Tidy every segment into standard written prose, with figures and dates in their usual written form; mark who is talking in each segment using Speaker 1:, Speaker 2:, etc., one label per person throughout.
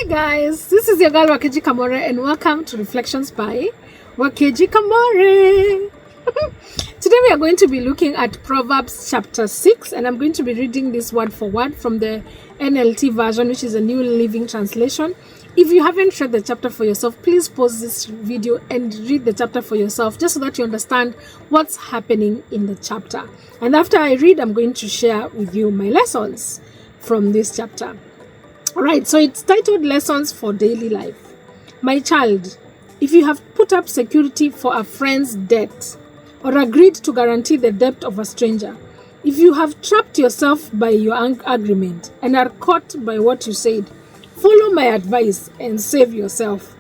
Speaker 1: Hi guys, this is your girl Wakeji Kamore and welcome to Reflections by Wakeji Kamore. Today we are going to be looking at Proverbs Chapter 6 and I'm going to be reading this word for word from the NLT version, which is a New Living Translation. If you haven't read the chapter for yourself, please pause this video and read the chapter for yourself just so that you understand what's happening in the chapter. And after I read, I'm going to share with you my lessons from this chapter. Alright, so it's titled Lessons for Daily Life. My child, if you have put up security for a friend's debt or agreed to guarantee the debt of a stranger, if you have trapped yourself by your agreement and are caught by what you said, follow my advice and save yourself,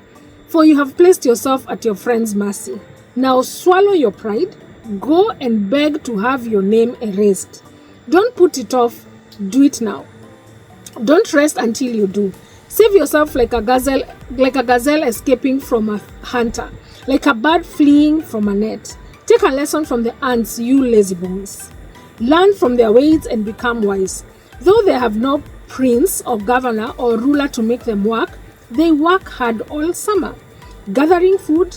Speaker 1: for you have placed yourself at your friend's mercy. Now swallow your pride, go and beg to have your name erased. Don't put it off, do it now. Don't rest until you do. Save yourself like a gazelle escaping from a hunter, like a bird fleeing from a net. Take a lesson from the ants, you lazy bones. Learn from their ways and become wise. Though they have no prince or governor or ruler to make them work, they work hard all summer, gathering food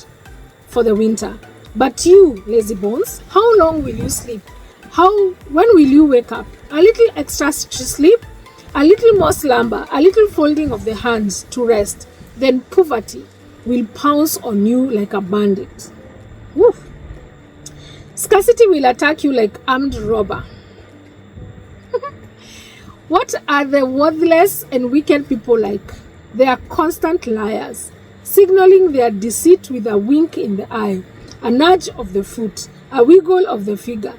Speaker 1: for the winter. But you, lazy bones, how long will you sleep? When will you wake up? A little extra sleep? A little more slumber, a little folding of the hands to rest, then poverty will pounce on you like a bandit. Woof. Scarcity will attack you like armed robber. What are the worthless and wicked people like? They are constant liars, signaling their deceit with a wink in the eye, a nudge of the foot, a wiggle of the finger.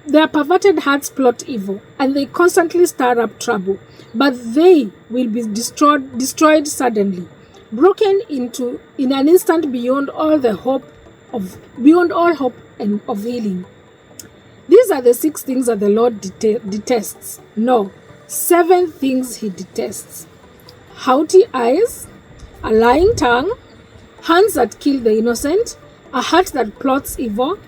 Speaker 1: Their perverted hearts plot evil, and they constantly stir up trouble, but they will be destroyed suddenly, broken in an instant beyond all hope and of healing. These are the 6 things that the Lord detests. No, 7 things he detests: haughty eyes, a lying tongue, hands that kill the innocent, a heart that plots evil,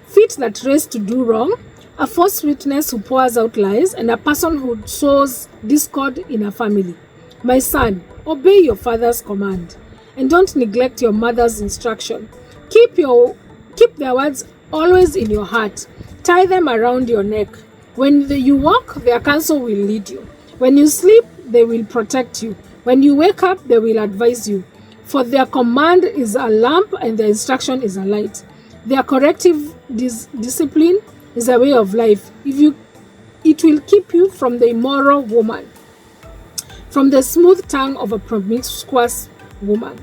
Speaker 1: feet that race to do wrong, a false witness who pours out lies, and a person who sows discord in a family. My son, obey your father's command, and don't neglect your mother's instruction. Keep their words always in your heart. Tie them around your neck. When you walk, their counsel will lead you. When you sleep, they will protect you. When you wake up, they will advise you. For their command is a lamp and their instruction is a light. Their corrective discipline is a way of life. It will keep you from the immoral woman, from the smooth tongue of a promiscuous woman.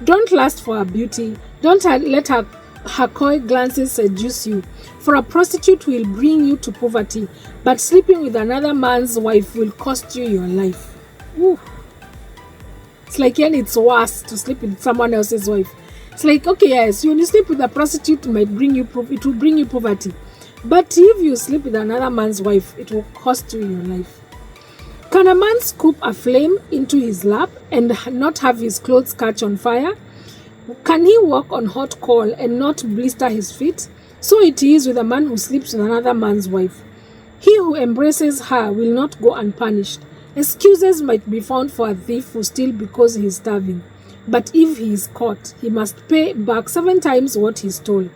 Speaker 1: Don't lust for her beauty. Don't let her coy glances seduce you. For a prostitute will bring you to poverty, but sleeping with another man's wife will cost you your life. Ooh. It's like, it's worse to sleep with someone else's wife. It's like, okay, yes, when you sleep with a prostitute, it will bring you poverty. But if you sleep with another man's wife, it will cost you your life. Can a man scoop a flame into his lap and not have his clothes catch on fire? Can he walk on hot coal and not blister his feet? So it is with a man who sleeps with another man's wife. He who embraces her will not go unpunished. Excuses might be found for a thief who steals because he is starving. But if he is caught, he must pay back 7 times what he stole,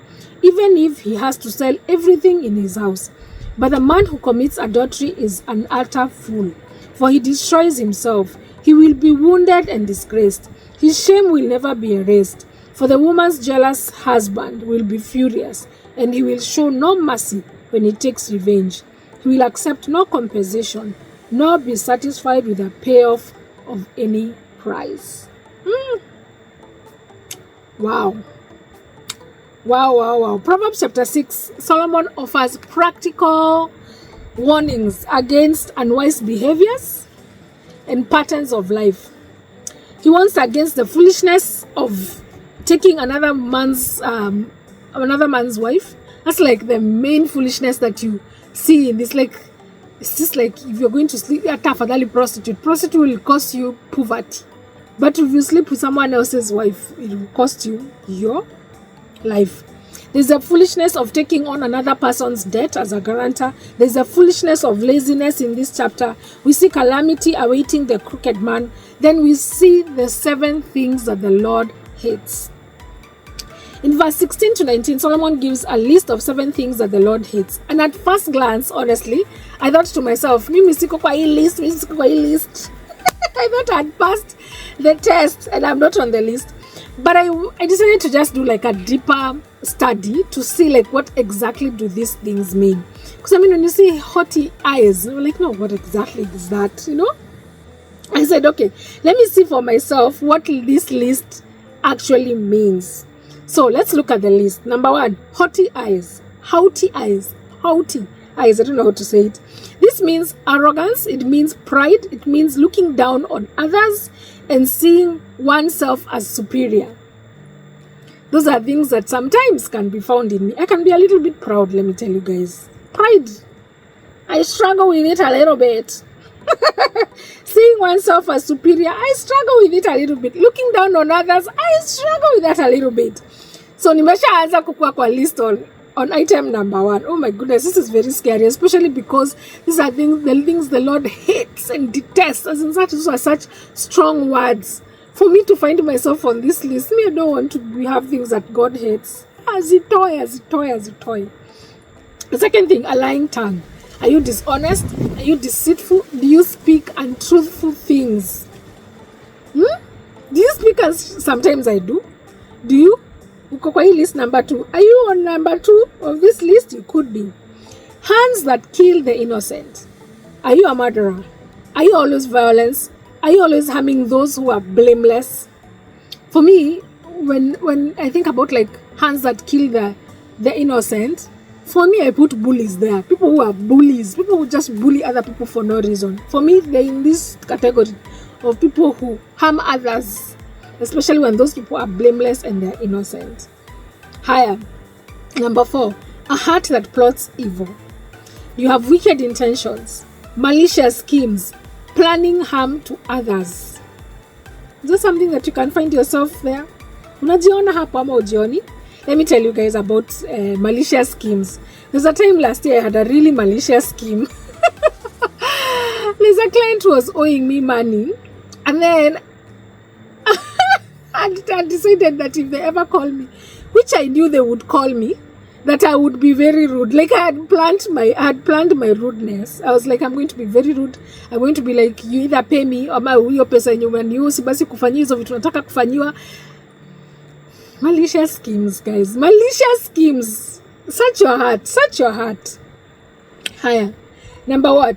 Speaker 1: even if he has to sell everything in his house. But the man who commits adultery is an utter fool, for he destroys himself. He will be wounded and disgraced. His shame will never be erased, for the woman's jealous husband will be furious, and he will show no mercy when he takes revenge. He will accept no compensation, nor be satisfied with a payoff of any price. Wow. Proverbs Chapter 6, Solomon offers practical warnings against unwise behaviors and patterns of life. He warns against the foolishness of taking another man's wife. That's like the main foolishness that you see in this. It's just like if you're going to sleep at a prostitute will cost you poverty. But if you sleep with someone else's wife, it will cost you your life. There's a foolishness of taking on another person's debt as a guarantor. There's a foolishness of laziness in this chapter. We see calamity awaiting the crooked man. Then we see the 7 things that the Lord hates. In verse 16 to 19, Solomon gives a list of 7 things that the Lord hates. And at first glance, honestly, I thought to myself, mimi siko kwa hii list. I thought I'd passed the test and I'm not on the list. But I decided to just do like a deeper study to see like what exactly do these things mean. Because I mean, when you see haughty eyes, you're like, no, what exactly is that, you know? I said, okay, let me see for myself what this list actually means. So let's look at the list. Number 1, haughty eyes. Haughty eyes. Haughty eyes. I don't know how to say it. This means arrogance. It means pride. It means looking down on others and seeing oneself as superior. Those are things that sometimes can be found in me. I can be a little bit proud, let me tell you guys. Pride. I struggle with it a little bit. Seeing oneself as superior, I struggle with it a little bit. Looking down on others, I struggle with that a little bit. So nimeshaanza kukua kwa list on item number 1. Oh my goodness, this is very scary, especially because these are the things the Lord hates and detests. As in those are such strong words. For me to find myself on this list, I don't want to have things that God hates. As a toy. The second thing, a lying tongue. Are you dishonest? Are you deceitful? Do you speak untruthful things? Do you speak as sometimes I do? Do you? Uko kwa hii list number 2. Are you on number 2 of this list? You could be. Hands that kill the innocent. Are you a murderer? Are you always violent? Are you always harming those who are blameless? For me, when I think about like hands that kill the innocent, for me I put bullies there. People who are bullies. People who just bully other people for no reason. For me, they're in this category of people who harm others, especially when those people are blameless and they're innocent. Higher. Number 4, a heart that plots evil. You have wicked intentions, malicious schemes, planning harm to others. Is that something that you can find yourself there? Unajiona hapo ama ujioni? Let me tell you guys about malicious schemes. There's a time last year I had a really malicious scheme. There's a client who was owing me money, and then I decided that if they ever call me, which I knew they would call me, that I would be very rude. Like I had planned my rudeness. I was like, I'm going to be very rude. I'm going to be like, you either pay me or hiyo pesa yenye umeniusi basi kufanyia hizo vitu nataka kufanyiwa. Malicious schemes, guys. Malicious schemes. Search your heart. Higher. Number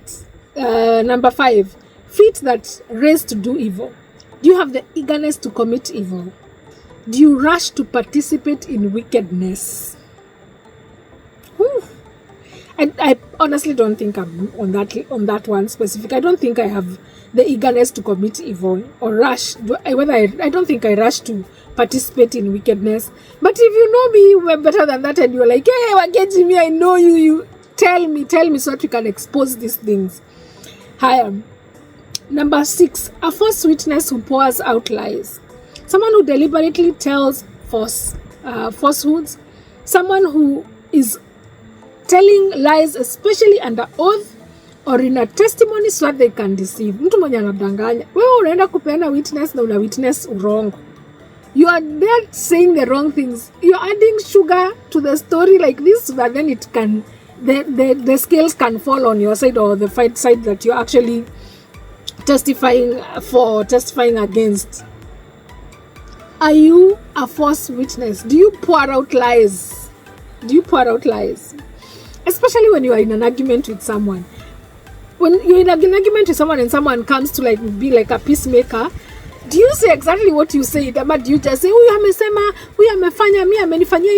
Speaker 1: 5. Feet that race to do evil. Do you have the eagerness to commit evil? Do you rush to participate in wickedness? I honestly don't think I'm on that one specific. I don't think I have the eagerness to commit evil or rush. I don't think I rush to participate in wickedness. But if you know me, we're better than that, and you're like, hey, Wageji, me, I know you. You tell me so that we can expose these things. Higher. Number 6, a false witness who pours out lies. Someone who deliberately tells falsehoods. Someone who is telling lies, especially under oath or in a testimony, so that they can deceive. Mtu mwenye anadanganya. Wewe unaenda kupeana witness na una witness wrong. You are there saying the wrong things. You are adding sugar to the story like this, but then it can the scales can fall on your side or the fight side that you're actually testifying for or testifying against. Are you a false witness? Do you pour out lies? Especially when you are in an argument with someone. When you're in an argument with someone and someone comes to like be like a peacemaker, do you say exactly what you said? Ama do you just say, huyu amesema, huyu amefanya, mimi amenifanyia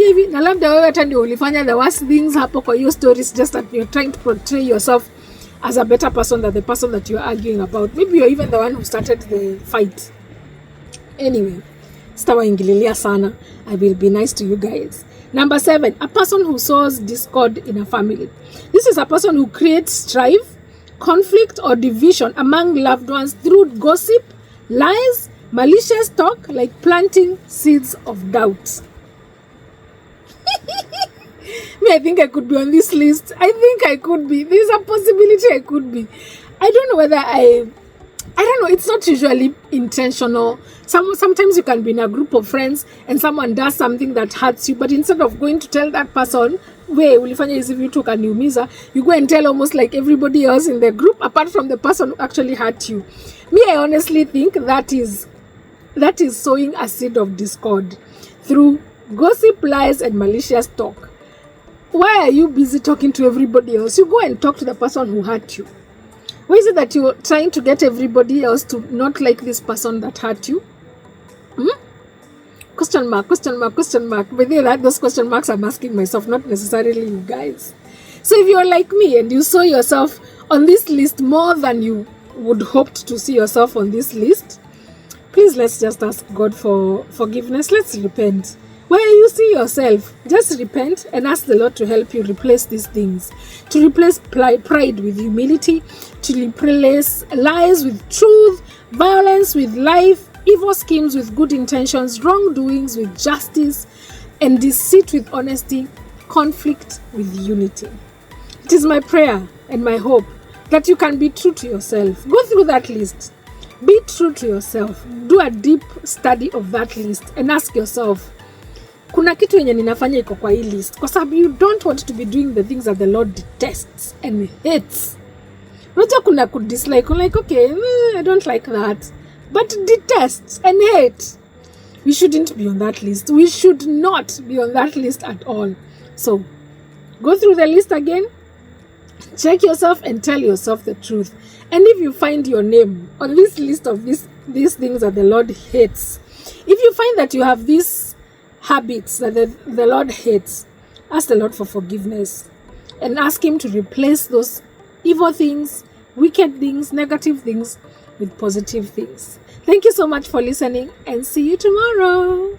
Speaker 1: hivi, na labda wewe hata ndio ulifanya the worst things hapo kwa your stories, just that you're trying to portray yourself as a better person than the person that you're arguing about. Maybe you're even the one who started the fight. Anyway, sitawaingililia sana. I will be nice to you guys. Number 7, a person who sows discord in a family. This is a person who creates strife, conflict, or division among loved ones through gossip, lies, malicious talk, like planting seeds of doubt. Me, I think I could be on this list. I think I could be. There's a possibility I could be. I don't know whether I don't know. It's not usually intentional. Sometimes you can be in a group of friends and someone does something that hurts you, but instead of going to tell that person, ulifanya hizi vitu kaniumiza, you go and tell almost like everybody else in the group, apart from the person who actually hurt you. Me, I honestly think that is sowing a seed of discord through gossip, lies, and malicious talk. Why are you busy talking to everybody else? You go and talk to the person who hurt you. Why is it that you're trying to get everybody else to not like this person that hurt you? Question mark, question mark, question mark. But those question marks I'm asking myself, not necessarily you guys. So if you're like me and you saw yourself on this list more than you would hoped to see yourself on this list, please let's just ask God for forgiveness. Let's repent. Where you see yourself, just repent and ask the Lord to help you replace these things. To replace pride with humility, to replace lies with truth, violence with life, evil schemes with good intentions, wrongdoings with justice, and deceit with honesty, conflict with unity. It is my prayer and my hope that you can be true to yourself. Go through that list. Be true to yourself. Do a deep study of that list and ask yourself, kuna kitu yenye ninafanya iko kwa hii list? Kwa sababu you don't want to be doing the things that the Lord detests and hates. Unajua kuna dislike, like, okay, I don't like that. But detests and hate. We shouldn't be on that list. We should not be on that list at all. So, go through the list again. Check yourself and tell yourself the truth. And if you find your name on this list of these things that the Lord hates, if you find that you have these habits that the Lord hates, ask the Lord for forgiveness and ask Him to replace those evil things, wicked things, negative things with positive things. Thank you so much for listening and see you tomorrow.